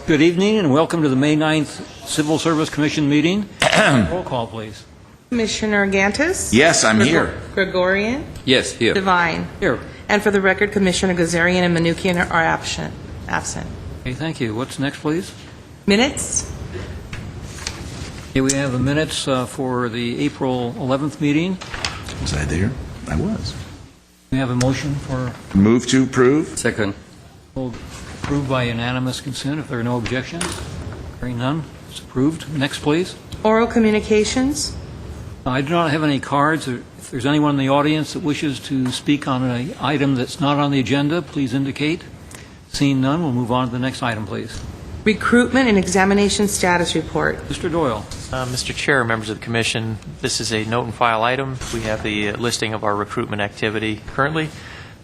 Good evening and welcome to the May 9th Civil Service Commission meeting. Roll call, please. Commissioner Gantis? Yes, I'm here. Gregorian? Yes, here. Devine? Here. And for the record, Commissioner Gazarian and Manukian are absent. Okay, thank you. What's next, please? Minutes? Okay, we have the minutes for the April 11th meeting. Was I there? I was. We have a motion for Move to approve? Second. approved by unanimous consent if there are no objections. Hearing none, it's approved. Next, please. Oral communications? I do not have any cards. If there's anyone in the audience that wishes to speak on an item that's not on the agenda, please indicate. Seeing none, we'll move on to the next item, please. Recruitment and examination status report. Mr. Doyle. Mr. Chair, members of the Commission, this is a note and file item. We have the listing of our recruitment activity currently.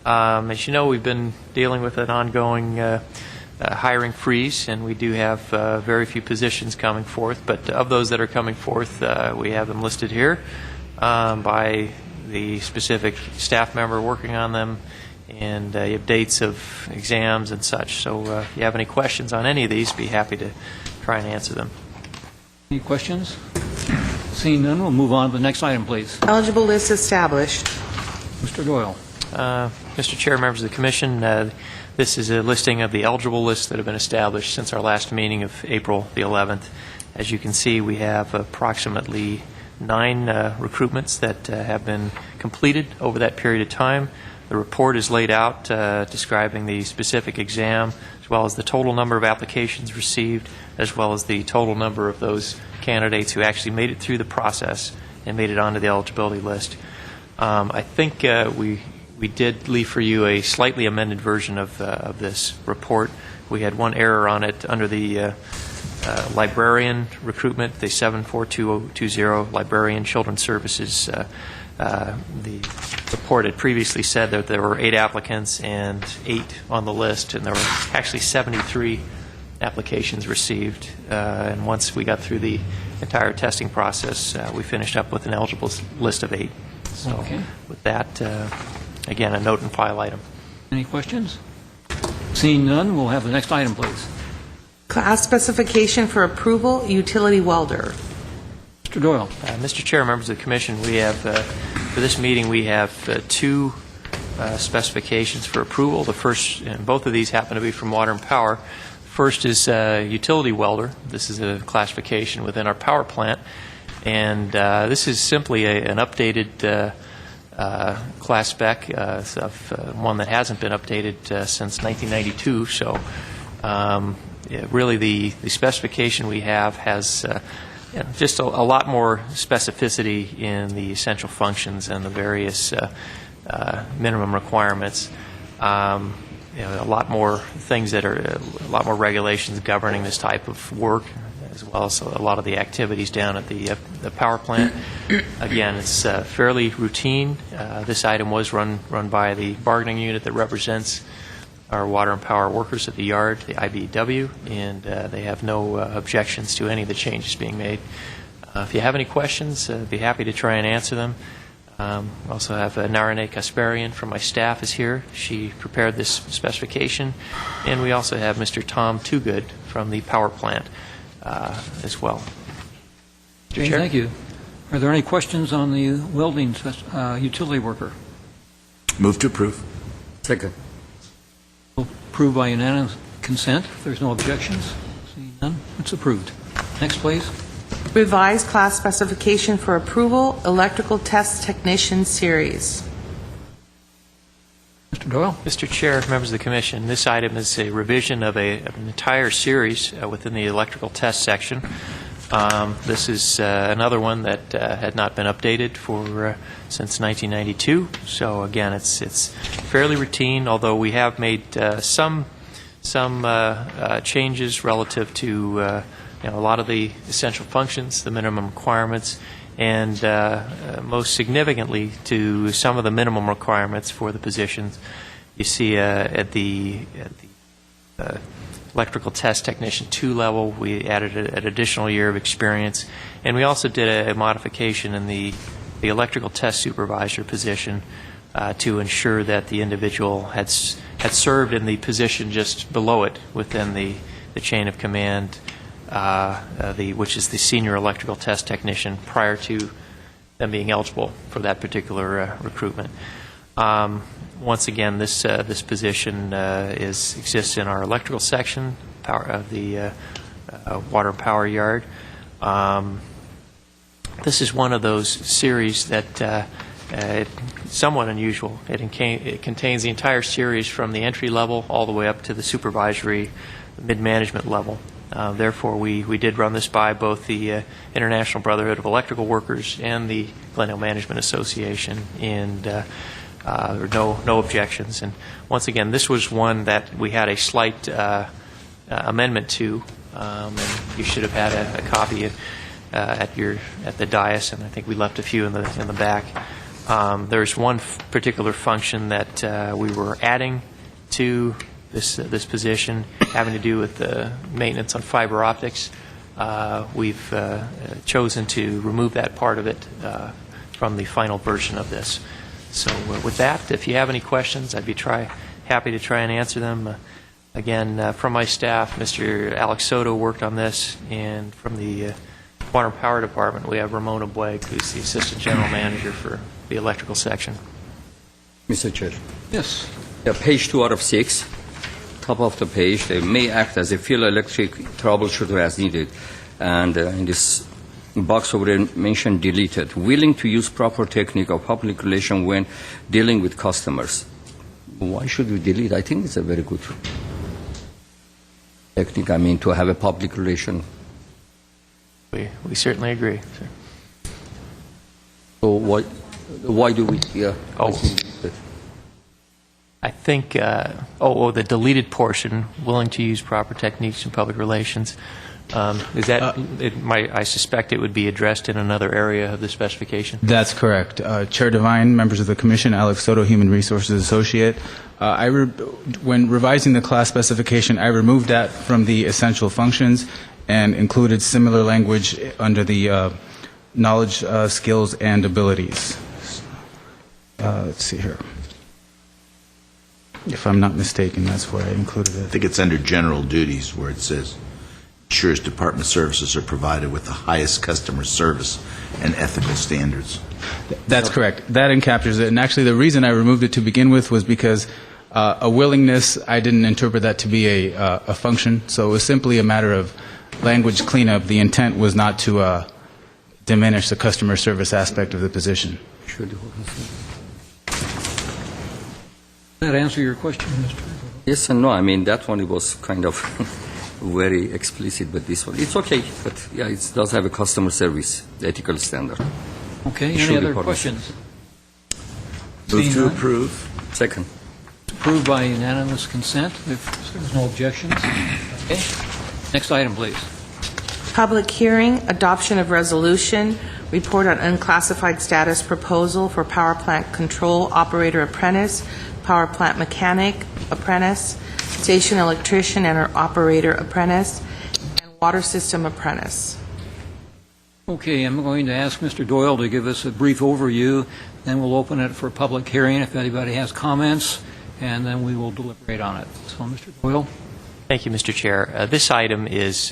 As you know, we've been dealing with an ongoing hiring freeze, and we do have very few positions coming forth. But of those that are coming forth, we have them listed here by the specific staff member working on them, and you have dates of exams and such. So if you have any questions on any of these, be happy to try and answer them. Any questions? Seeing none, we'll move on to the next item, please. Eligible list established. Mr. Doyle. Mr. Chair, members of the Commission, this is a listing of the eligible lists that have been established since our last meeting of April the 11th. As you can see, we have approximately 9 recruitments that have been completed over that period of time. The report is laid out describing the specific exam, as well as the total number of applications received, as well as the total number of those candidates who actually made it through the process and made it onto the eligibility list. I think we did leave for you a slightly amended version of this report. We had one error on it under the librarian recruitment, the 74220 Librarian Children's Services. The report had previously said that there were 8 applicants and 8 on the list, and there were actually 73 applications received. And once we got through the entire testing process, we finished up with an eligible list of 8. So Okay. with that, again, a note and file item. Any questions? Seeing none, we'll have the next item, please. Class specification for approval, utility welder. Mr. Doyle. Mr. Chair, members of the Commission, we have, for this meeting, we have 2 specifications for approval. The first, and both of these happen to be from Water and Power. First is utility welder. This is a classification within our power plant. And this is simply an updated class spec of one that hasn't been updated since 1992. So really the specification we have has just a lot more specificity in the essential functions and the various minimum requirements. A lot more things that are, a lot more regulations governing this type of work, as well as a lot of the activities down at the power plant. Again, it's fairly routine. This item was run by the bargaining unit that represents our water and power workers at the yard, the IBEW, and they have no objections to any of the changes being made. If you have any questions, I'd be happy to try and answer them. Also have Narine Kasparian from my staff is here. She prepared this specification. And we also have Mr. Tom Toogood from the power plant as well. Okay, thank you. Are there any questions on the welding utility worker? Move to approve. Second. Approved by unanimous consent. If there's no objections, seeing none, it's approved. Next, please. Revised class specification for approval, electrical test technician series. Mr. Doyle. Mr. Chair, members of the Commission, this item is a revision of an entire series within the electrical test section. This is another one that had not been updated for since 1992. So again, it's fairly routine, although we have made some changes relative to a lot of the essential functions, the minimum requirements, and most significantly to some of the minimum requirements for the positions. You see at the electrical test technician 2 level, we added an additional year of experience, and we also did a modification in the electrical test supervisor position to ensure that the individual had served in the position just below it within the the chain of command, which is the senior electrical test technician, prior to them being eligible for that particular recruitment. Once again, this position exists in our electrical section of the water and power yard. This is one of those series that somewhat unusual. It contains the entire series from the entry level all the way up to the supervisory mid-management level. Therefore, we did run this by both the International Brotherhood of Electrical Workers and the Glendale Management Association, and there were no objections. And once again, this was one that we had a slight amendment to, and you should have had a copy at the dais, and I think we left a few in the back. There's one particular function that we were adding to this position, having to do with the maintenance on fiber optics. We've chosen to remove that part of it from the final version of this. So with that, if you have any questions, I'd be happy to try and answer them. Again, from my staff, Mr. Alex Soto worked on this, and from the Water and Power Department, we have Ramona Boeg, who's the Assistant General Manager for the electrical section. Mr. Chair. Yes. Page 2 out of 6, top of the page, they may act as a field electric troubleshooter as needed. And in this box over there mentioned deleted, willing to use proper technique of public relation when dealing with customers. Why should we delete? I think it's a very good technique, to have a public relation. We certainly agree, sir. So why do we? I think, the deleted portion, willing to use proper techniques in public relations, is that, I suspect it would be addressed in another area of the specification? That's correct. Chair Devine, members of the Commission, Alex Soto, Human Resources Associate. When revising the class specification, I removed that from the essential functions and included similar language under the knowledge, skills, and abilities. Let's see here. If I'm not mistaken, that's where I included I it. think it's under general duties where it says, ensures department services are provided with the highest customer service and ethical standards. That's correct. That encaptures it. And actually, the reason I removed it to begin with was because a willingness, I didn't interpret that to be a function. So it was simply a matter of language cleanup. The intent was not to diminish the customer service aspect of the position. Does that answer your question, Mr.? Yes and no. That one it was kind of very explicit, but this one, it's okay. But yeah, it does have a customer service ethical standard. Okay, It should any be other part of it. questions? Move Seeing to none? approve. Second. Approved by unanimous consent, if there's no objections. Okay. Next item, please. Public hearing, adoption of resolution, report on unclassified status proposal for power plant control operator apprentice, power plant mechanic apprentice, station electrician and operator apprentice, and water system apprentice. Okay, I'm going to ask Mr. Doyle to give us a brief overview, then we'll open it for public hearing if anybody has comments, and then we will deliberate on it. So, Mr. Doyle? Thank you, Mr. Chair. This item is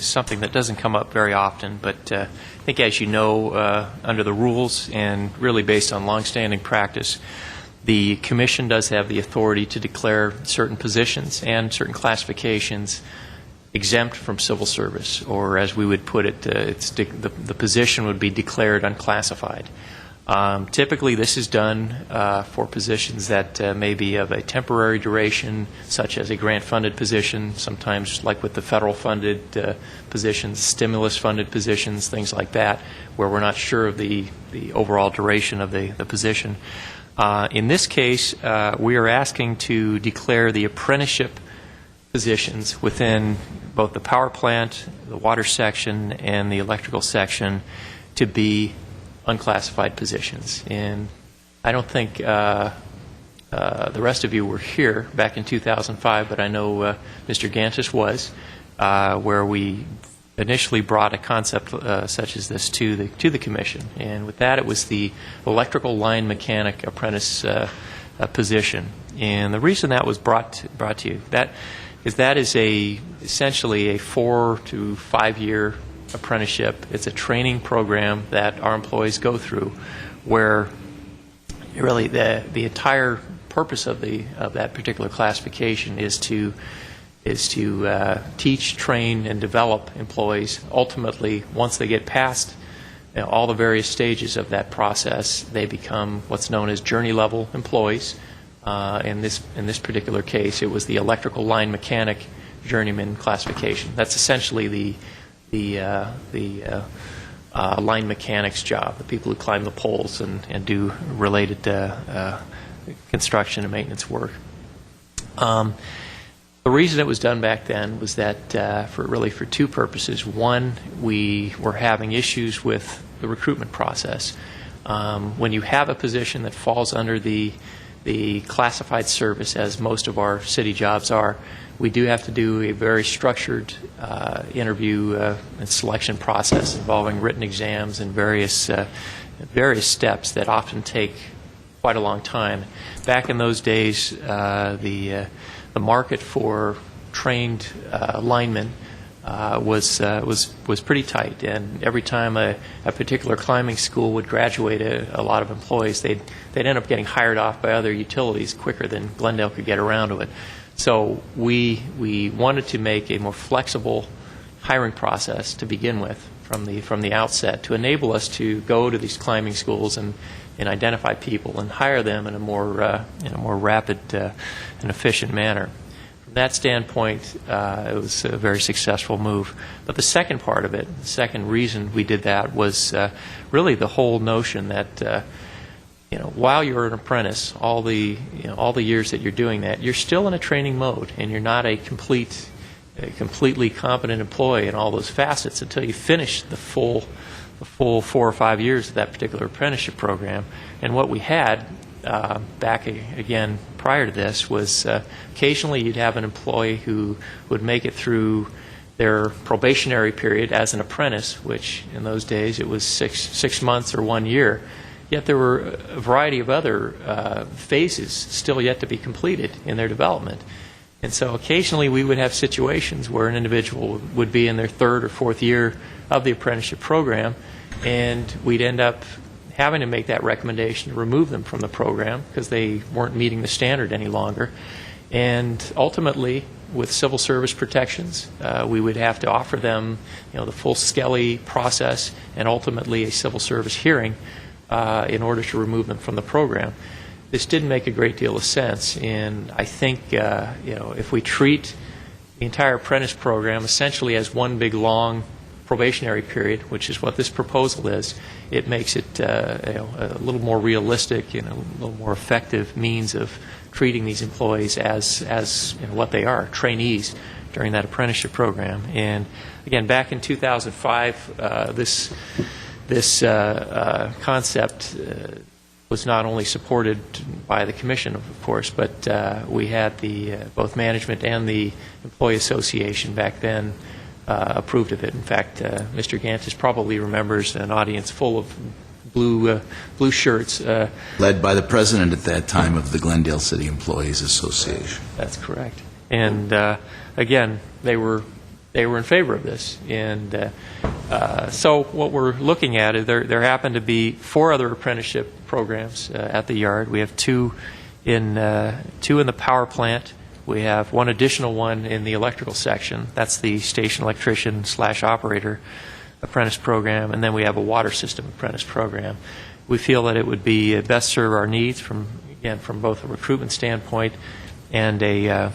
something that doesn't come up very often, but I think, as you know, under the rules and really based on longstanding practice, the Commission does have the authority to declare certain positions and certain classifications exempt from civil service, or as we would put it, the position would be declared unclassified. Typically, this is done for positions that may be of a temporary duration, such as a grant-funded position, sometimes like with the federal-funded positions, stimulus-funded positions, things like that, where we're not sure of the overall duration of the position. In this case, we are asking to declare the apprenticeship positions within both the power plant, the water section, and the electrical section to be unclassified positions. And I don't think the rest of you were here back in 2005, but I know Mr. Gantis was, where we initially brought a concept such as this to the Commission. And with that, it was the electrical line mechanic apprentice position. And the reason that was brought to you, is that is essentially a 4 to 5 year apprenticeship. It's a training program that our employees go through, where really the entire purpose of that particular classification is to teach, train, and develop employees. Ultimately, once they get past all the various stages of that process, they become what's known as journey level employees. In this particular case, it was the electrical line mechanic journeyman classification. That's essentially the line mechanics job, the people who climb the poles and do related construction and maintenance work. The reason it was done back then was that for two purposes. One, we were having issues with the recruitment process. When you have a position that falls under the classified service, as most of our city jobs are, we do have to do a very structured interview and selection process involving written exams and various steps that often take quite a long time. Back in those days, the market for trained linemen was pretty tight, and every time a particular climbing school would graduate a lot of employees, they'd end up getting hired off by other utilities quicker than Glendale could get around to it. So we wanted to make a more flexible hiring process to begin with from the outset, to enable us to go to these climbing schools and identify people and hire them in a more rapid and efficient manner. From that standpoint, it was a very successful move. But the second part of it, the second reason we did that, was really the whole notion that while you're an apprentice, all the years that you're doing that, you're still in a training mode, and you're not a completely competent employee in all those facets until you finish the full 4 or 5 years of that particular apprenticeship program. And what we had back again prior to this was occasionally you'd have an employee who would make it through their probationary period as an apprentice, which in those days it was six months or 1 year. Yet there were a variety of other phases still yet to be completed in their development. And so occasionally we would have situations where an individual would be in their 3rd or 4th year of the apprenticeship program, and we'd end up having to make that recommendation to remove them from the program because they weren't meeting the standard any longer. And ultimately, with civil service protections, we would have to offer them the full Skelly process and ultimately a civil service hearing in order to remove them from the program. This didn't make a great deal of sense, and I think if we treat the entire apprentice program essentially as one big long probationary period, which is what this proposal is, it makes it a little more realistic and a little more effective means of treating these employees as what they are, trainees during that apprenticeship program. And again, back in 2005, this concept was not only supported by the Commission, of course, but we had both management and the Employee Association back then approved of it. In fact, Mr. Gantis probably remembers an audience full of blue shirts. Led by the president at that time of the Glendale City Employees Association. That's correct. And again, they were in favor of this. And so what we're looking at is there happen to be 4 other apprenticeship programs at the yard. We have two in the power plant. We have one additional one in the electrical section. That's the station electrician / operator apprentice program. And then we have a water system apprentice program. We feel that it would be best serve our needs from both a recruitment standpoint and a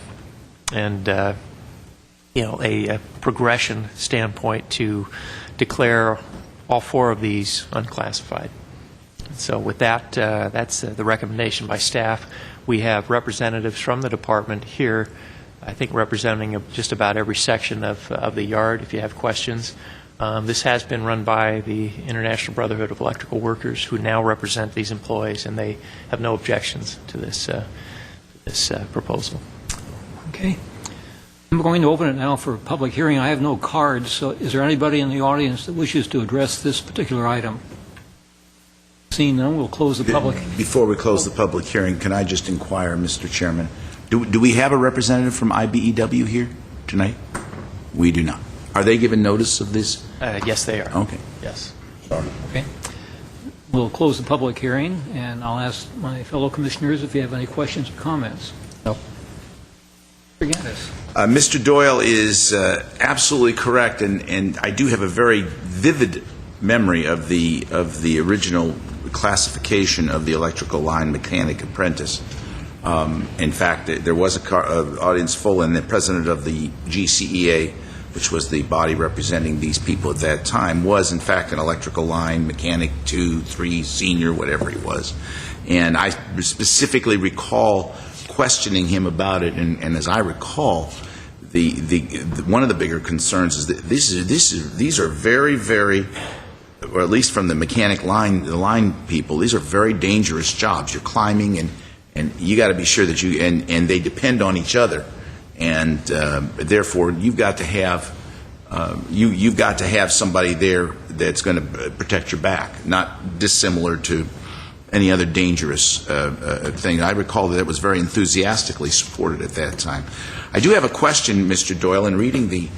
progression standpoint to declare all 4 of these unclassified. So with that, that's the recommendation by staff. We have representatives from the department here, I think representing just about every section of the yard if you have questions. This has been run by the International Brotherhood of Electrical Workers, who now represent these employees, and they have no objections to this proposal. Okay. I'm going to open it now for public hearing. I have no cards, so is there anybody in the audience that wishes to address this particular item? Seeing none, we'll close the public. Before we close the public hearing, can I just inquire, Mr. Chairman, Do we have a representative from IBEW here tonight? We do not. Are they given notice of this? Yes, they are. Okay. Yes. Okay. We'll close the public hearing, and I'll ask my fellow commissioners if you have any questions or comments. No. Mr. Doyle is absolutely correct, and I do have a very vivid memory of the original classification of the electrical line mechanic apprentice. In fact, there was an audience full, and the president of the GCEA, which was the body representing these people at that time, was in fact an electrical line mechanic 2, 3, senior, whatever he was. And I specifically recall questioning him about it, and as I recall, one of the bigger concerns is that these are very, very, or at least from the mechanic line, the line people, these are very dangerous jobs. You're climbing, and you got to be sure that and they depend on each other. And therefore, you've got to have somebody there that's going to protect your back, not dissimilar to any other dangerous thing. I recall that it was very enthusiastically supported at that time. I do have a question, Mr. Doyle. In reading the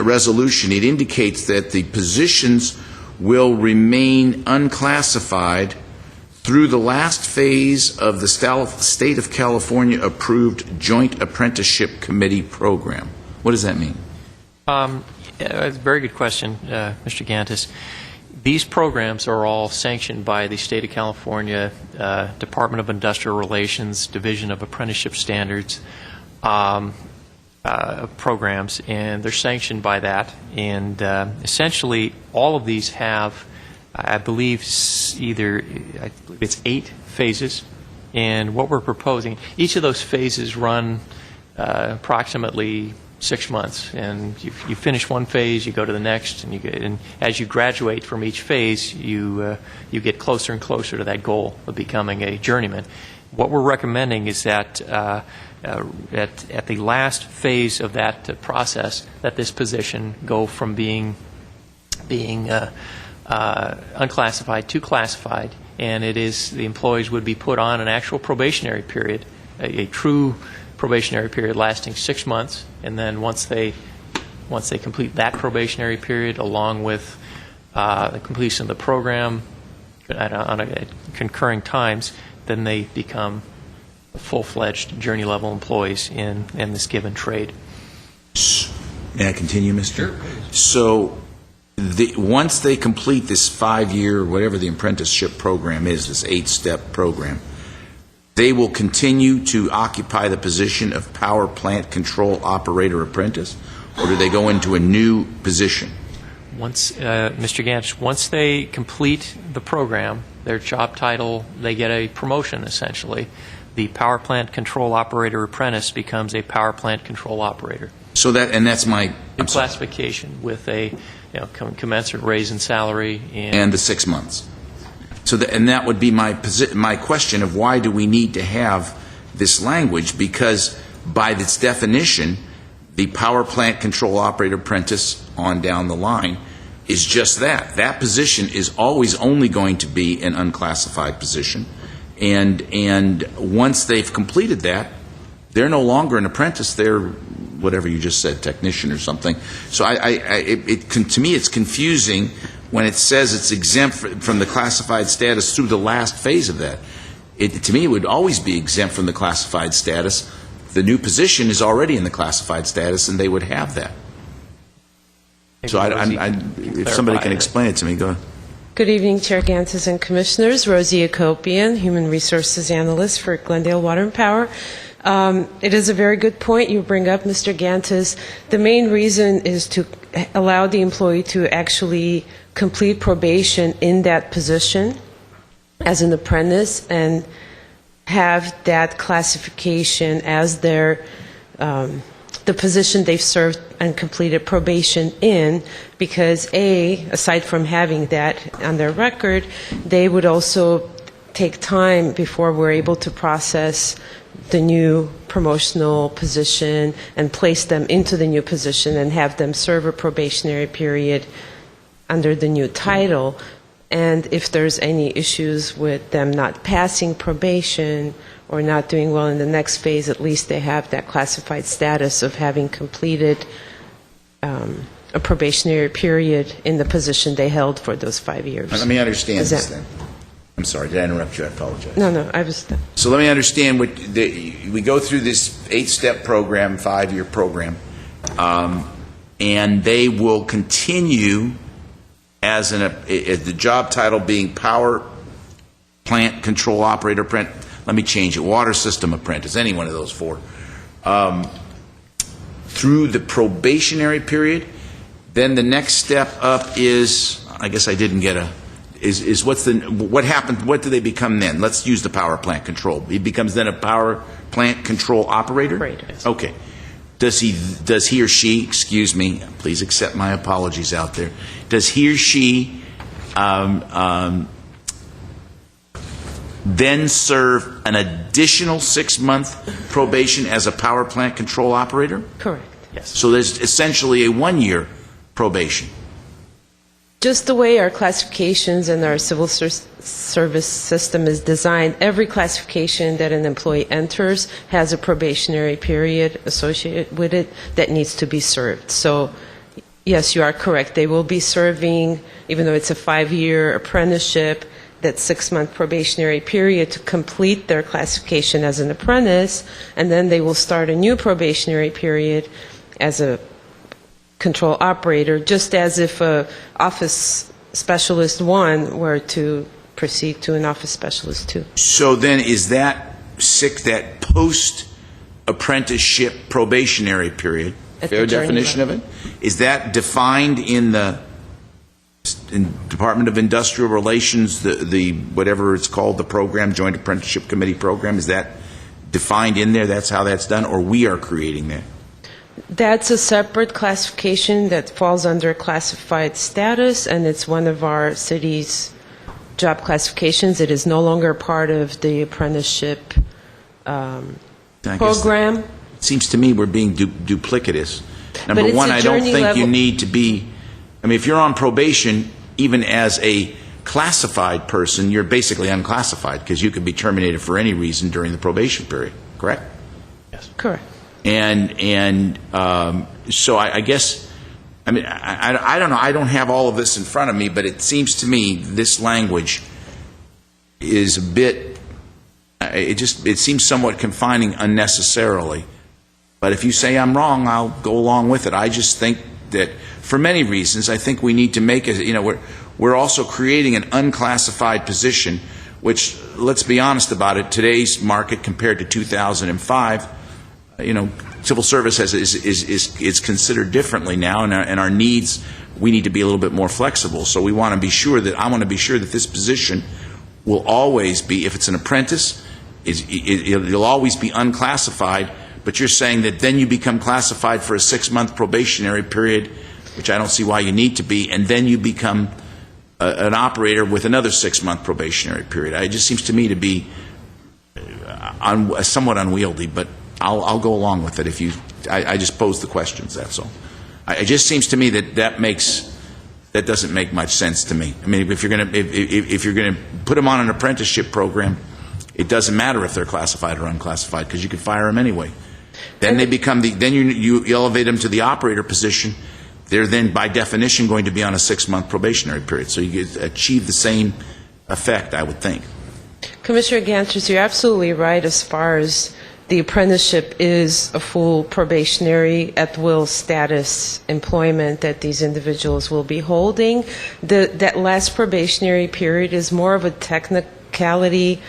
resolution, it indicates that the positions will remain unclassified through the last phase of the State of California approved Joint Apprenticeship Committee program. What does that mean? A very good question, Mr. Gantis. These programs are all sanctioned by the State of California Department of Industrial Relations, Division of Apprenticeship Standards programs, and they're sanctioned by that. And essentially, all of these have, I believe it's 8 phases, and what we're proposing, each of those phases run approximately 6 months, and you finish one phase, you go to the next, and as you graduate from each phase, you get closer and closer to that goal of becoming a journeyman. What we're recommending is that at the last phase of that process, that this position go from being unclassified to classified, and the employees would be put on an actual probationary period, a true probationary period lasting 6 months, and then once they complete that probationary period, along with the completion of the program at concurring times, then they become full-fledged journey-level employees in this given trade. May I continue, Mr.? Sure. So once they complete this 5-year, whatever the apprenticeship program is, this 8-step program, they will continue to occupy the position of power plant control operator apprentice, or do they go into a new position? Mr. Gantz, once they complete the program, their job title, they get a promotion essentially. The power plant control operator apprentice becomes a power plant control operator. So that's my classification with a commensurate raise in salary and the 6 months. So that would be my question of why do we need to have this language? Because by its definition, the power plant control operator apprentice on down the line is just that. That position is always only going to be an unclassified position, and once they've completed that, they're no longer an apprentice. They're whatever you just said, technician or something. So to me, it's confusing when it says it's exempt from the classified status through the last phase of that. To me, it would always be exempt from the classified status. The new position is already in the classified status, and they would have that. So if somebody can explain it to me, go ahead. Good evening, Chair Gantis and Commissioners. Rosie Akopian, Human Resources Analyst for Glendale Water and Power. It is a very good point you bring up, Mr. Gantis. The main reason is to allow the employee to actually complete probation in that position as an apprentice and have that classification as the position they've served and completed probation in, because aside from having that on their record, they would also take time before we're able to process the new promotional position and place them into the new position and have them serve a probationary period under the new title. And if there's any issues with them not passing probation or not doing well in the next phase, at least they have that classified status of having completed a probationary period in the position they held for those 5 years. Let me understand Is this that- then. I'm sorry, did I interrupt you? I apologize. No, I was... So let me understand we go through this 8-step program, 5-year program, and they will continue as the job title being power plant control operator apprentice. Let me change it. Water system apprentice. Any one of those 4. Through the probationary period. Then the next step up is, I guess I didn't get what happens, what do they become then? Let's use the power plant control. He becomes then a power plant control operator? Operator. Okay. Does he or she, excuse me, please accept my apologies out there, does he or she then serve an additional 6-month probation as a power plant control operator? Correct. Yes. So there's essentially a 1-year probation. Just the way our classifications and our civil service system is designed, every classification that an employee enters has a probationary period associated with it that needs to be served. So, yes, you are correct. They will be serving, even though it's a 5-year apprenticeship, that 6-month probationary period to complete their classification as an apprentice, and then they will start a new probationary period as a control operator, just as if a Office Specialist 1 were to proceed to an Office Specialist 2. So then is that post-apprenticeship probationary period, At fair the journey definition of level. it? Is that defined in the Department of Industrial Relations, the whatever it's called, the program, Joint Apprenticeship Committee program? Is that defined in there? That's how that's done? Or we are creating that? That's a separate classification that falls under classified status, and it's one of our city's job classifications. It is no longer part of the apprenticeship I guess program. It seems to me we're being duplicitous. Number it's one, a I don't journey think you level- need to be, I mean, if you're on probation, even as a classified person, you're basically unclassified because you can be terminated for any reason during the probation period, correct? Correct. And so I guess, I mean, I don't know, I don't have all of this in front of me, but it seems to me this language is a bit, it seems somewhat confining unnecessarily. But if you say I'm wrong, I'll go along with it. I just think that for many reasons, I think we need to make it, we're also creating an unclassified position, which, let's be honest about it, today's market compared to 2005, civil service is considered differently now, and our needs, we need to be a little bit more flexible. So I want to be sure that this position will always be, if it's an apprentice, it'll always be unclassified, but you're saying that then you become classified for a 6-month probationary period, which I don't see why you need to be, and then you become an operator with another 6-month probationary period. It just seems to me to be somewhat unwieldy, but I'll go along with it if you. I just pose the questions. That's all. It just seems to me that that doesn't make much sense to me. I mean, if you're going to put them on an apprenticeship program, it doesn't matter if they're classified or unclassified because you can fire them anyway. Then they become then you elevate them to the operator position. They're then by definition going to be on a 6-month probationary period. So you achieve the same effect, I would think. Commissioner Gantris, you're absolutely right as far as the apprenticeship is a full probationary at-will status employment that these individuals will be holding. That last probationary period is more of a technicality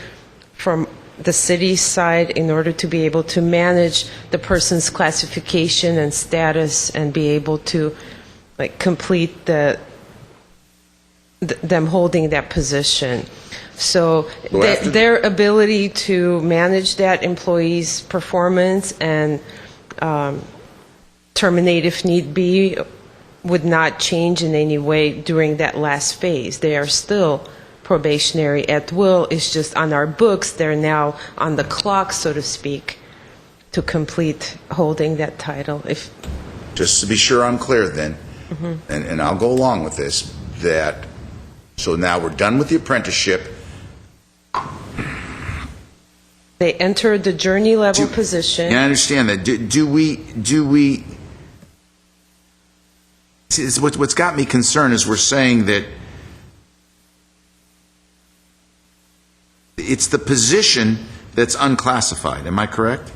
from the city's side in order to be able to manage the person's classification and status and be able to complete them holding that position. So their ability to manage that employee's performance and terminate if need be would not change in any way during that last phase. They are still probationary at will. It's just on our books, they're now on the clock, so to speak, to complete holding that title. Just to be sure I'm clear then, and I'll go along with this, so now we're done with the apprenticeship. They entered the journey level position. Yeah, I understand that. Do we? See, what's got me concerned is we're saying that it's the position that's unclassified. Am I correct?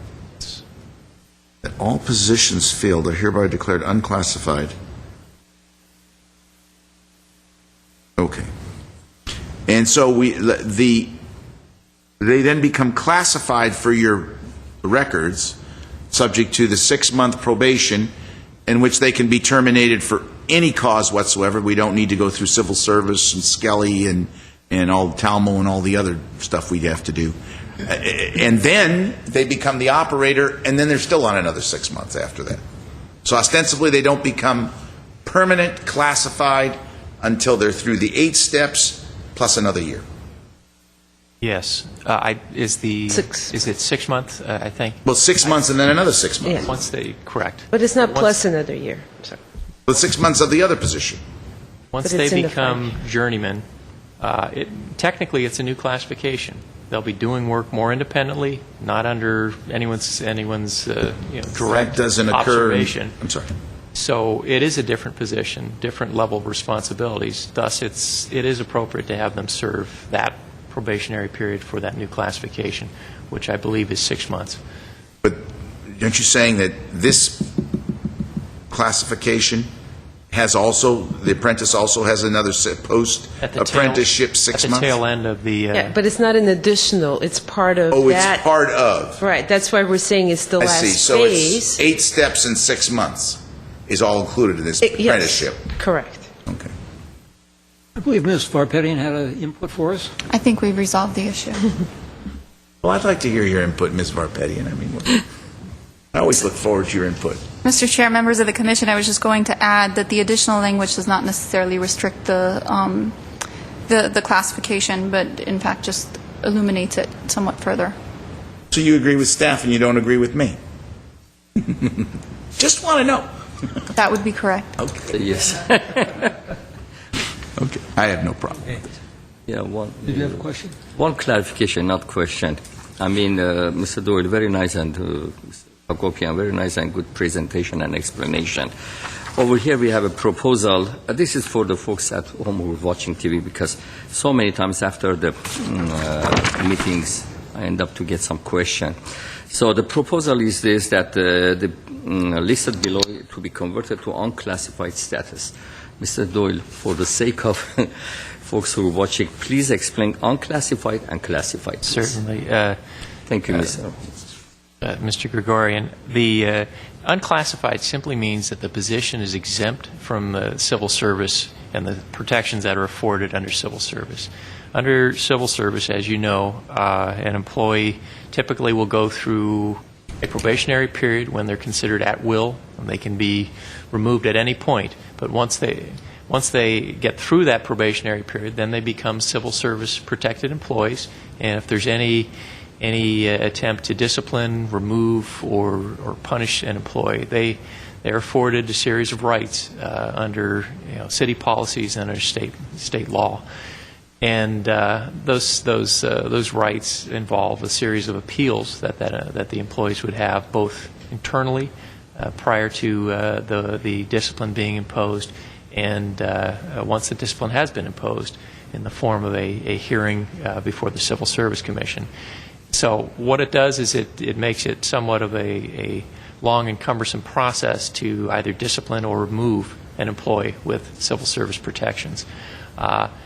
That all positions filled are hereby declared unclassified. Okay. And so they then become classified for your records, subject to the 6-month probation, in which they can be terminated for any cause whatsoever. We don't need to go through civil service and Skelly and all Talmo and all the other stuff we'd have to do. And then they become the operator, and then they're still on another 6 months after that. So ostensibly they don't become permanent classified until they're through the 8 steps plus another year. Yes. Is it 6 months, I think? Well, 6 months and then another 6 months. Yeah. Once they, correct. But it's not plus another year. Sorry. But 6 months of the other position. Once But they it's in the become journeymen, technically it's a new classification. They'll be doing work more independently, not under anyone's direct That doesn't occur. observation. I'm sorry. So it is a different position, different level of responsibilities. Thus, it is appropriate to have them serve that probationary period for that new classification, which I believe is 6 months. But aren't you saying that this classification has also, the apprentice also has another post-apprenticeship 6 months? At the tail end of the... Yeah, but it's not an additional, it's part of that. Oh, it's part of. Right, that's why we're saying it's the I last see. So phase. it's 8 steps in 6 months is all included in this Yes, apprenticeship. correct. Okay. I believe Ms. Varpetian had an input for us. I think we've resolved the issue. Well, I'd like to hear your input, Ms. Varpetian. I mean, I always look forward to your input. Mr. Chair, members of the Commission, I was just going to add that the additional language does not necessarily restrict the classification, but in fact just illuminates it somewhat further. So you agree with staff and you don't agree with me? Just want to know. That would be correct. Okay. Yes. Okay. I have no problem. Yeah, Did you have a question? one clarification, not question. I mean, Mr. Doyle, very nice, and Mr. Hagopian, very nice and good presentation and explanation. Over here we have a proposal. This is for the folks at home who are watching TV, because so many times after the meetings I end up to get some question. So the proposal is this, that the listed below to be converted to unclassified status. Mr. Doyle, for the sake of folks who are watching, please explain unclassified and classified. Please. Certainly. Thank you, Mr. Gregorian. The unclassified simply means that the position is exempt from civil service and the protections that are afforded under civil service. Under civil service, as you know, an employee typically will go through a probationary period when they're considered at will, and they can be removed at any point. But once they get through that probationary period, then they become civil service protected employees. And if there's any attempt to discipline, remove, or punish an employee, they're afforded a series of rights under city policies and under state law. And those rights involve a series of appeals that the employees would have, both internally prior to the discipline being imposed, and once the discipline has been imposed in the form of a hearing before the Civil Service Commission. So what it does is it makes it somewhat of a long and cumbersome process to either discipline or remove an employee with civil service protections.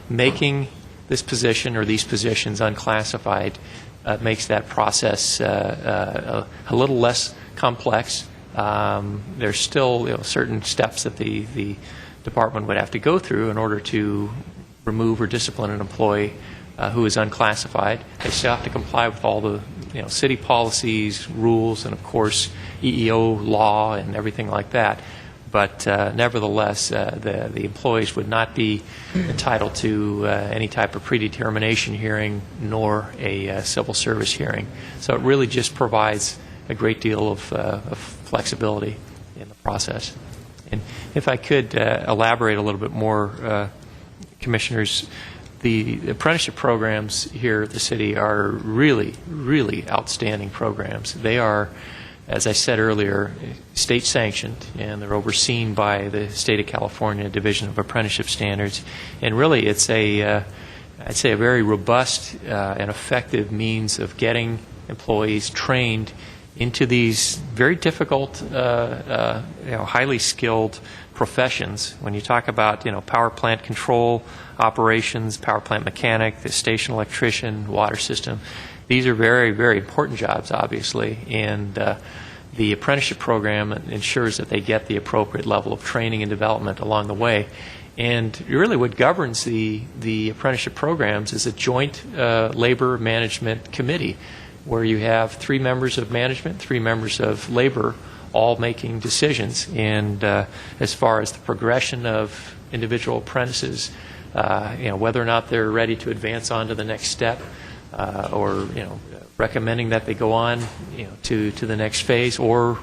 Making this position or these positions unclassified makes that process a little less complex. There's still certain steps that the department would have to go through in order to remove or discipline an employee who is unclassified. They still have to comply with all the city policies, rules, and of course EEO law and everything like that. But nevertheless, the employees would not be entitled to any type of predetermination hearing nor a civil service hearing. So it really just provides a great deal of flexibility in the process. And if I could elaborate a little bit more, Commissioners, the apprenticeship programs here at the city are really, really outstanding programs. They are, as I said earlier, state sanctioned, and they're overseen by the State of California Division of Apprenticeship Standards. And really, it's I'd say a very robust and effective means of getting employees trained into these very difficult, highly skilled professions. When you talk about, power plant control operations, power plant mechanic, the station electrician, water system, these are very, very important jobs, obviously, and the apprenticeship program ensures that they get the appropriate level of training and development along the way. And really what governs the apprenticeship programs is a joint labor management committee where you have 3 members of management, 3 members of labor, all making decisions. And as far as the progression of individual apprentices, whether or not they're ready to advance on to the next step, or recommending that they go on, to the next phase, or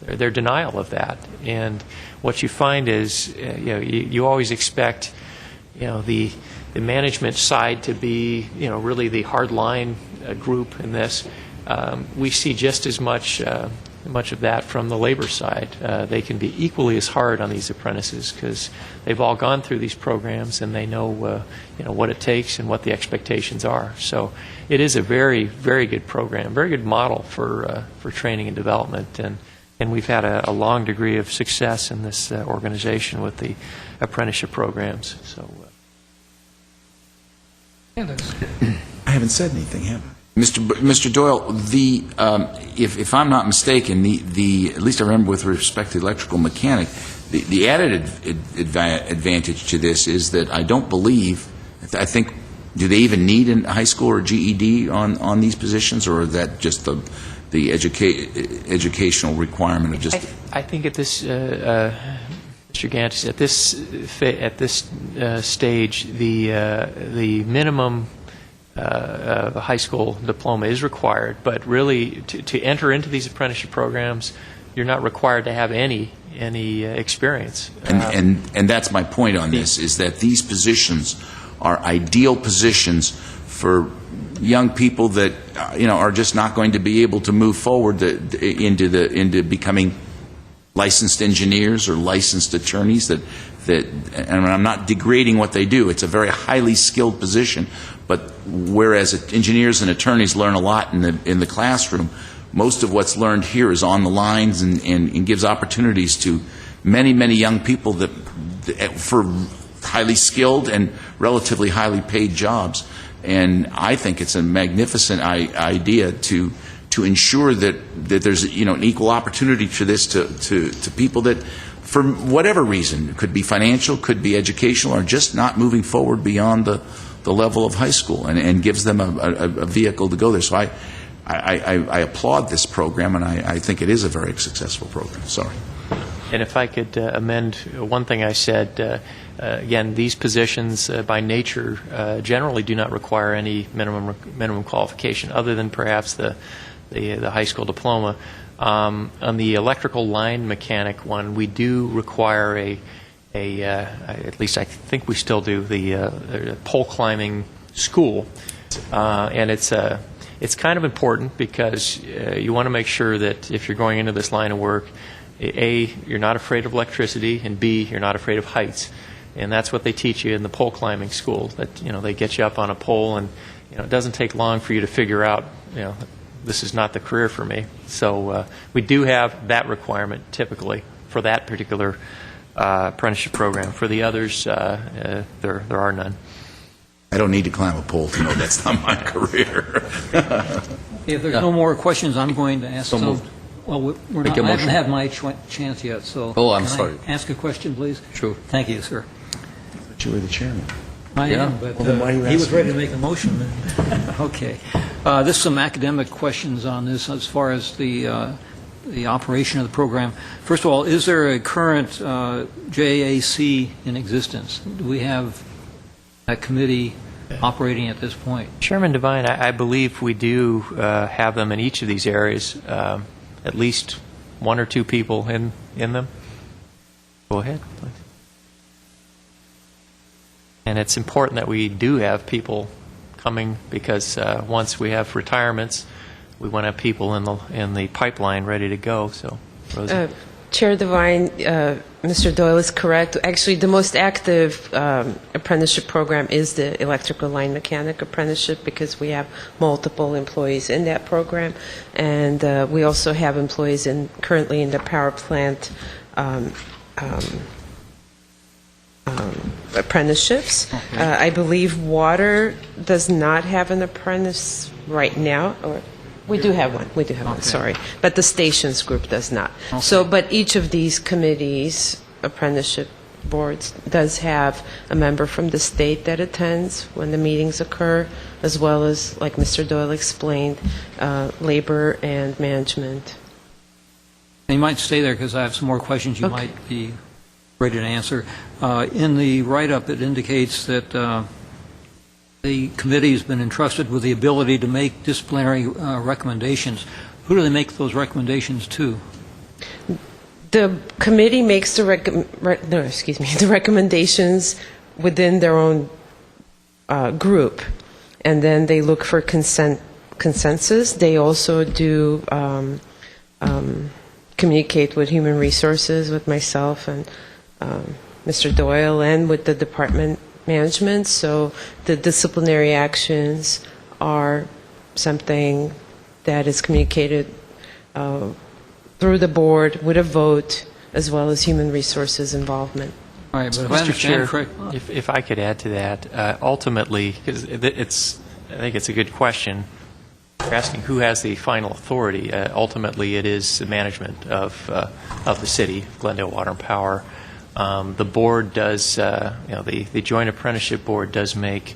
their denial of that. And what you find is, you always expect, the management side to be, really the hard line group in this. We see just as much of that from the labor side. They can be equally as hard on these apprentices because they've all gone through these programs and they know, what it takes and what the expectations are. So it is a very, very good program, very good model for training and development. And we've had a long degree of success in this organization with the apprenticeship programs. So. I haven't said anything, have I? Mr. Doyle, if I'm not mistaken, at least I remember with respect to electrical mechanic, the added advantage to this is that I don't believe, I think, do they even need a high school or GED on these positions, or is that just the educational requirement of just? I think at this, Mr. Gantis, at this stage, the minimum a high school diploma is required, but really to enter into these apprenticeship programs, you're not required to have any experience. And that's my point on this, is that these positions are ideal positions for young people that are just not going to be able to move forward into becoming licensed engineers or licensed attorneys. And I'm not degrading what they do. It's a very highly skilled position. But whereas engineers and attorneys learn a lot in the classroom, most of what's learned here is on the lines and gives opportunities to many, many young people for highly skilled and relatively highly paid jobs. And I think it's a magnificent idea to ensure that there's an equal opportunity for this to people that, for whatever reason, could be financial, could be educational, or just not moving forward beyond the level of high school, and gives them a vehicle to go there. So I applaud this program, and I think it is a very successful program. Sorry. And if I could amend one thing I said, again, these positions by nature generally do not require any minimum qualification other than perhaps the high school diploma. On the electrical line mechanic one, we do require at least I think we still do, the pole climbing school, and it's kind of important because you want to make sure that if you're going into this line of work, A, you're not afraid of electricity, and B, you're not afraid of heights. And that's what they teach you in the pole climbing school, that they get you up on a pole, and it doesn't take long for you to figure out this is not the career for me. So we do have that requirement typically for that particular apprenticeship program. For the others, there are none. I don't need to climb a pole to know that's not my career. If there's no more questions, I'm going to ask some. Well, I haven't had my chance yet, so. Oh, I'm can sorry. I ask a question, please? Sure. Thank you, sir. But you were the chairman. I am, but Well, then why are you he was asking ready to make a motion. Okay. There's some academic questions on this as far as the operation of the program. First of all, is there a current JAC in existence? Do we have a committee operating at this point? Chairman Devine, I believe we do have them in each of these areas, at least one or two people in them. Go ahead, please. And it's important that we do have people coming because once we have retirements, we want to have people in the pipeline ready to go. So, Rosie. Chair Devine, Mr. Doyle is correct. Actually, the most active apprenticeship program is the electrical line mechanic apprenticeship because we have multiple employees in that program, and we also have employees currently in the power plant apprenticeships. Okay. I believe water does not have an apprentice right now, or we do have one. We do have one, Okay. sorry. But the stations group does not. Okay. So, but each of these committees, apprenticeship boards, does have a member from the state that attends when the meetings occur, as well as, like Mr. Doyle explained, labor and management. And you might stay there because I have some more questions you Okay. might be ready to answer. In the write-up, it indicates that the committee has been entrusted with the ability to make disciplinary recommendations. Who do they make those recommendations to? The committee makes the the recommendations within their own group, and then they look for consensus. They also do communicate with Human Resources, with myself and Mr. Doyle, and with the department management. So the disciplinary actions are something that is communicated through the board with a vote, as well as Human Resources involvement. All right, but if I Mr. understand Chair, correctly, if I could add to that, ultimately, because I think it's a good question. You're asking who has the final authority. Ultimately, it is the management of the city, Glendale Water and Power. The board does, the Joint Apprenticeship Board does make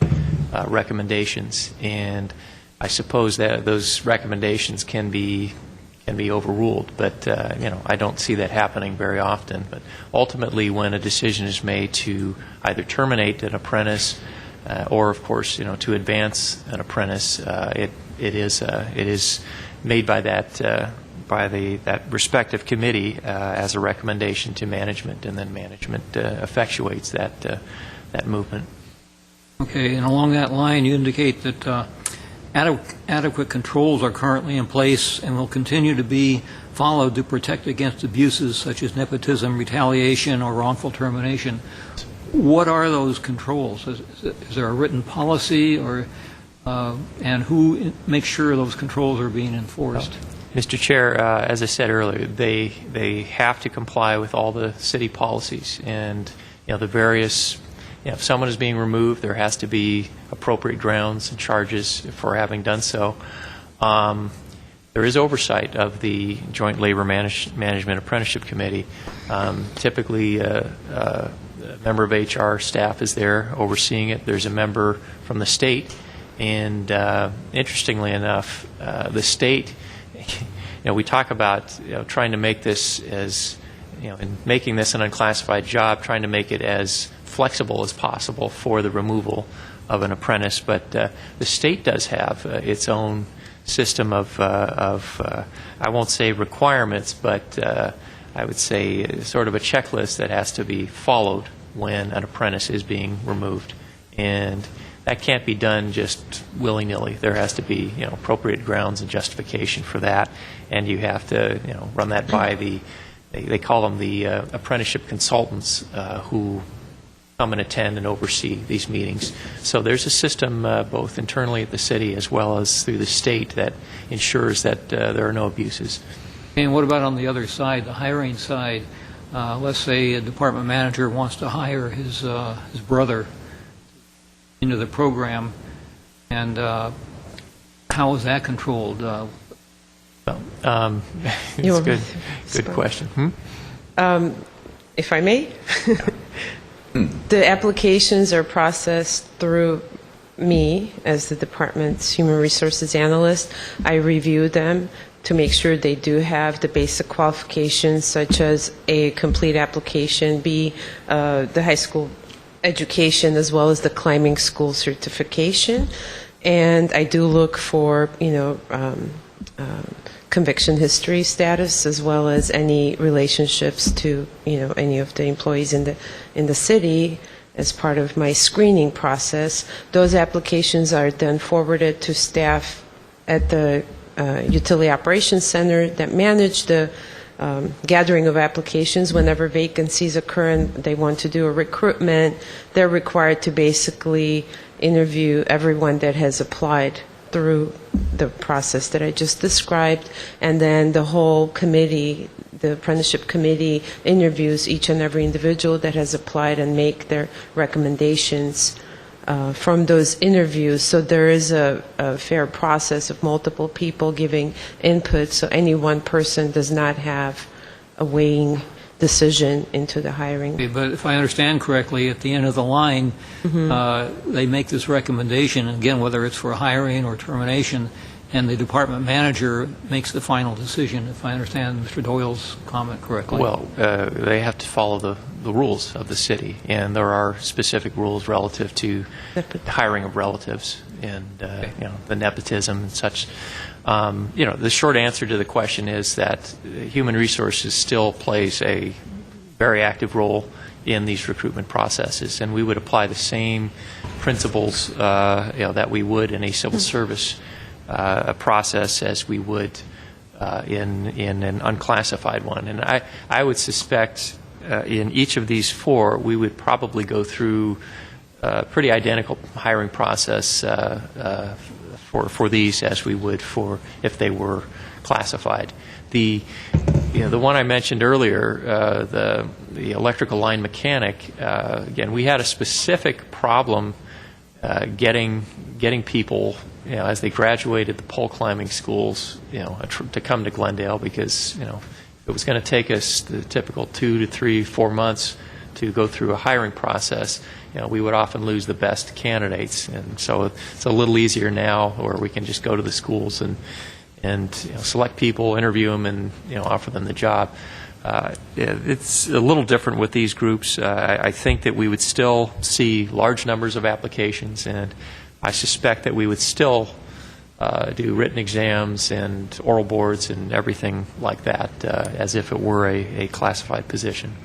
recommendations, and I suppose that those recommendations can be overruled, but I don't see that happening very often. But ultimately, when a decision is made to either terminate an apprentice or, of course, to advance an apprentice, it is made by that respective committee as a recommendation to management, and then management effectuates that movement. okay, and along that line, you indicate that adequate controls are currently in place and will continue to be followed to protect against abuses such as nepotism, retaliation, or wrongful termination. What are those controls? Is there a written policy, or and who makes sure those controls are being enforced? Mr. Chair, as I said earlier, they have to comply with all the city policies, and the various. If someone is being removed, there has to be appropriate grounds and charges for having done so. There is oversight of the Joint Labor Management Apprenticeship Committee. Typically, a member of HR staff is there overseeing it. There's a member from the state, and interestingly enough, the state. We talk about trying to make this as in making this an unclassified job, trying to make it as flexible as possible for the removal of an apprentice. But the state does have its own system of I won't say requirements, but I would say sort of a checklist that has to be followed when an apprentice is being removed, and that can't be done just willy-nilly. There has to be appropriate grounds and justification for that, and you have to run that by they call them the apprenticeship consultants who come and attend and oversee these meetings. So there's a system both internally at the city as well as through the state that ensures that there are no abuses. And what about on the other side, the hiring side? Let's say a department manager wants to hire his brother into the program, and how is that controlled? It's good question. If I may? The applications are processed through me as the department's human resources analyst. I review them to make sure they do have the basic qualifications, such as a complete application, B, the high school education, as well as the climbing school certification. And I do look for, conviction history status, as well as any relationships to any of the employees in the city, as part of my screening process. Those applications are then forwarded to staff at the Utility Operations Center that manage the gathering of applications. Whenever vacancies occur and they want to do a recruitment, they're required to basically interview everyone that has applied through the process that I just described, and then the whole committee, the apprenticeship committee, interviews each and every individual that has applied and make their recommendations from those interviews. So there is a fair process of multiple people giving input, so any one person does not have a weighing decision into the hiring. But if I understand correctly, at the end of the line, they make this recommendation, again, whether it's for hiring or termination, and the department manager makes the final decision, if I understand Mr. Doyle's comment correctly. Well, they have to follow the rules of the city, and there are specific rules relative to hiring of relatives and the nepotism and such. The short answer to the question is that human resources still plays a very active role in these recruitment processes, and we would apply the same principles that we would in a civil service process as we would in an unclassified one. And I would suspect in each of these four we would probably go through a pretty identical hiring process for these as we would for if they were classified. The one I mentioned earlier, the electrical line mechanic, again, we had a specific problem getting people, as they graduated the pole climbing schools, to come to Glendale, because it was going to take us the typical 2 to 3, 4 months to go through a hiring process. We would often lose the best candidates, and so it's a little easier now, where we can just go to the schools and select people, interview them, and offer them the job. It's a little different with these groups. I think that we would still see large numbers of applications, and I suspect that we would still do written exams and oral boards and everything like that, as if it were a classified position.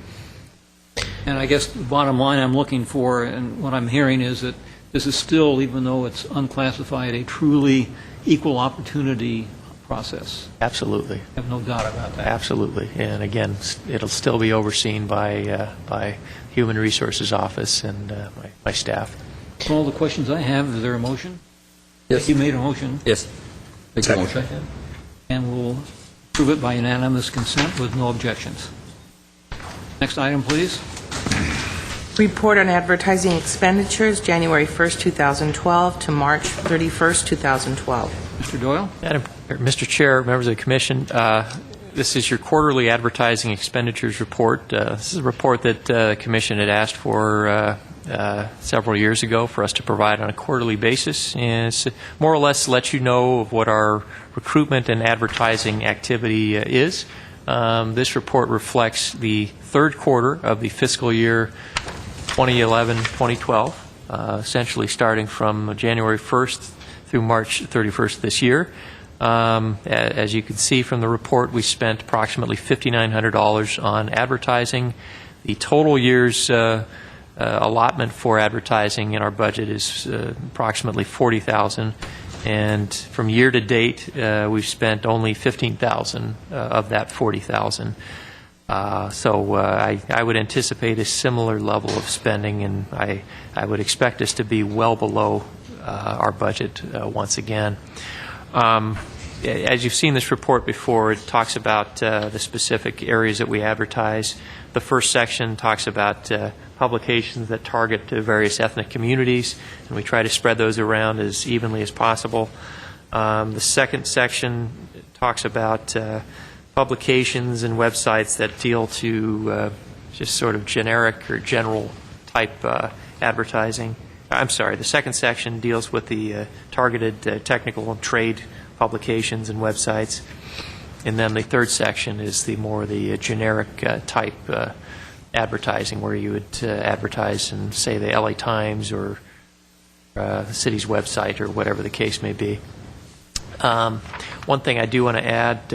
And I guess the bottom line I'm looking for, and what I'm hearing, is that this is still, even though it's unclassified, a truly equal opportunity process. Absolutely. I have no doubt about that. Absolutely. And again, it'll still be overseen by Human Resources Office and my staff. For all the questions I have, is there a motion? Yes. You made a motion. Yes. Make the motion. And we'll approve it by unanimous consent with no objections. Next item, please. Report on advertising expenditures, January 1st, 2012 to March 31st, 2012. Mr. Doyle? Mr. Chair, members of the Commission, this is your quarterly advertising expenditures report. This is a report that the Commission had asked for several years ago for us to provide on a quarterly basis, and it's more or less lets you know of what our recruitment and advertising activity is. This report reflects the third quarter of the fiscal year 2011-2012, essentially starting from January 1st through March 31st this year. As you can see from the report, we spent approximately $5,900 on advertising. The total year's allotment for advertising in our budget is approximately $40,000, and from year to date, we've spent only $15,000 of that $40,000. So I would anticipate a similar level of spending, and I would expect us to be well below our budget once again. As you've seen this report before, it talks about the specific areas that we advertise. The first section talks about publications that target various ethnic communities, and we try to spread those around as evenly as possible. The second section talks about publications and websites that deal to just sort of generic or general type advertising. I'm sorry, the second section deals with the targeted technical and trade publications and websites. And then the third section is the generic type advertising, where you would advertise in, say, the LA Times or the city's website or whatever the case may be. One thing I do want to add,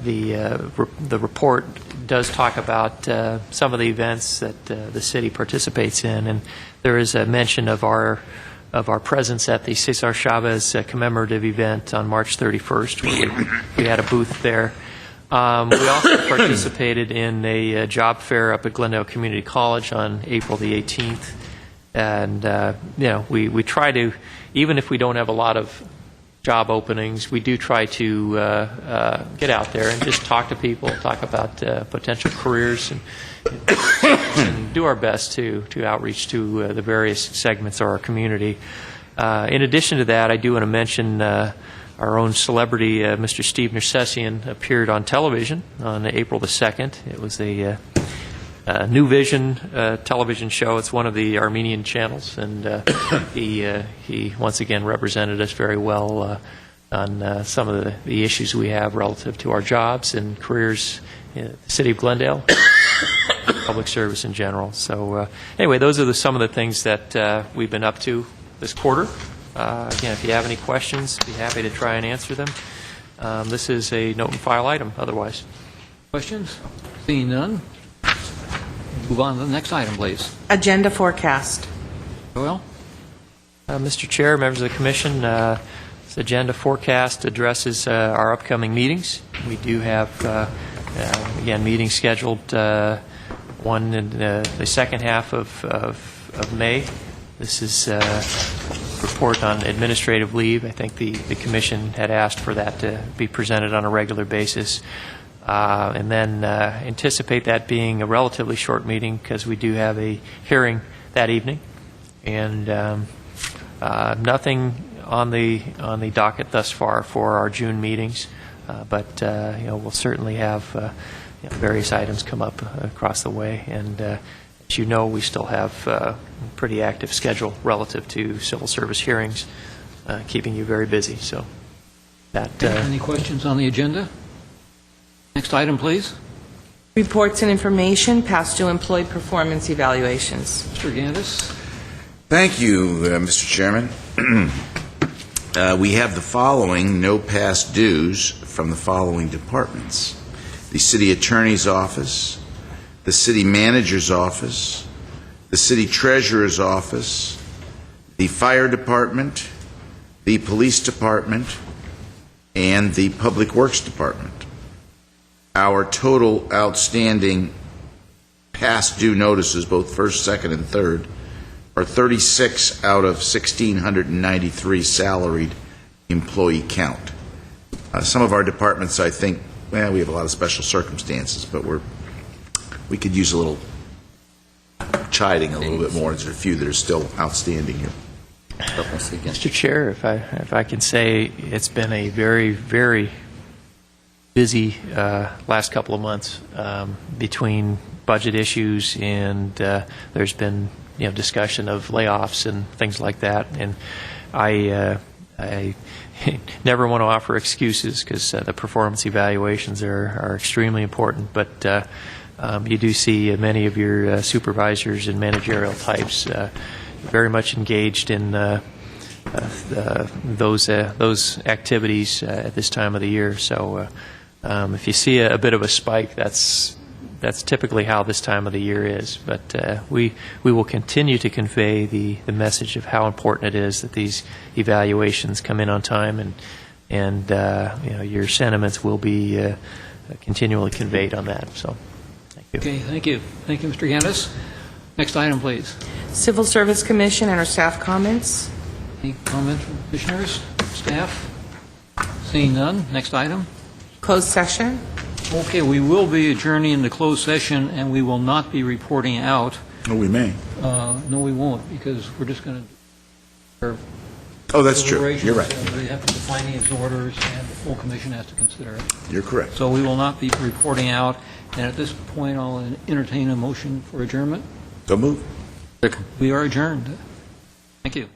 the report does talk about some of the events that the city participates in, and there is a mention of our presence at the Cesar Chavez commemorative event on March 31st, where we had a booth there. We also participated in a job fair up at Glendale Community College on April the 18th, and we try to, even if we don't have a lot of job openings, we do try to get out there and just talk to people, talk about potential careers, and do our best to outreach to the various segments of our community. In addition to that, I do want to mention our own celebrity, Mr. Steve Nersessian, appeared on television on April the 2nd. It was a New Vision television show. It's one of the Armenian channels, and he once again represented us very well on some of the issues we have relative to our jobs and careers in the city of Glendale, public service in general. So anyway, those are some of the things that we've been up to this quarter. Again, if you have any questions, be happy to try and answer them. This is a note and file item otherwise. Questions? Seeing none, move on to the next item, please. Agenda forecast. Doyle? Mr. Chair, members of the Commission, this agenda forecast addresses our upcoming meetings. We do have, again, meetings scheduled, one in the second half of May. This is report on administrative leave. I think the Commission had asked for that to be presented on a regular basis. And then anticipate that being a relatively short meeting because we do have a hearing that evening. And nothing on the docket thus far for our June meetings, but we'll certainly have various items come up across the way. And as you know, we still have a pretty active schedule relative to civil service hearings, keeping you very busy. So that. Any questions on the agenda? Next item, please. Reports and information, past due employee performance evaluations. Mr. Gandis. Thank you, Mr. Chairman. We have the following no past dues from the following departments: the City Attorney's Office, the City Manager's Office, the City Treasurer's Office, the Fire Department, the Police Department, and the Public Works Department. Our total outstanding past due notices, both first, second, and third, are 36 out of 1,693 salaried employee count. Some of our departments, I think, well, we have a lot of special circumstances, but we could use a little chiding a little bit more. There's a few that are still outstanding here. Mr. Chair, if I can say, it's been a very, very busy last couple of months between budget issues and there's been discussion of layoffs and things like that. And I never want to offer excuses because the performance evaluations are extremely important. But you do see many of your supervisors and managerial types very much engaged in those activities at this time of the year. So. If you see a bit of a spike, that's typically how this time of the year is. But we will continue to convey the message of how important it is that these evaluations come in on time, and your sentiments will be continually conveyed on that. So, thank you. Okay, thank you. Thank you, Mr. Gandis. Next item, please. Civil Service Commission and our staff comments. Any comments from commissioners, staff? Seeing none, next item. Closed session. Okay, we will be adjourning into closed session, and we will not be reporting out. Oh, we may. No, we won't, because we're just going to... Oh, that's true. You're right. They have to define these orders, and the full commission has to consider it. You're correct. So we will not be reporting out, and at this point, I'll entertain a motion for adjournment. So move. We are adjourned. Thank you.